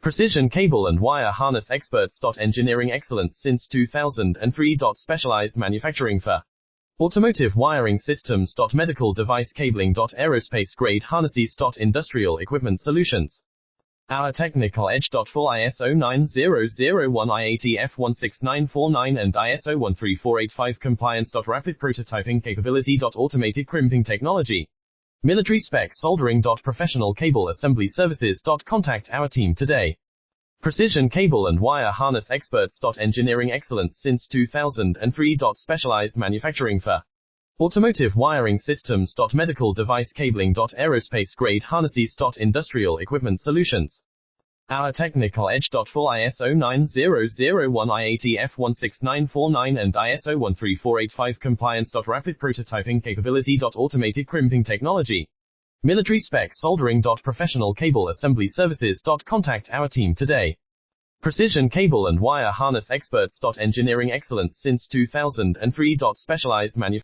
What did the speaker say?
Precision cable and wire harness experts. Engineering excellence since 2003. Specialized manufacturing for automotive wiring systems. Medical device cabling. Aerospace grade harnesses. Industrial equipment solutions. Our technical edge. Full ISO 9001 IATF16949 and ISO 13485 compliance. Rapid prototyping capability. Automated crimping technology. Military spec soldering. Professional cable assembly services. Contact our team today. Precision cable and wire harness experts. Engineering excellence since 2003. Specialized manufacturing for automotive wiring systems. Medical device cabling. Aerospace grade harnesses. Industrial equipment solutions. Our technical edge. Full ISO 9001 IATF16949 and ISO 13485 compliance. Rapid prototyping capability. Automated crimping technology. Military spec soldering. Professional cable assembly services. Contact our team today. Precision cable and wire harness experts. Engineering excellence since 2003. Specialized manufacturing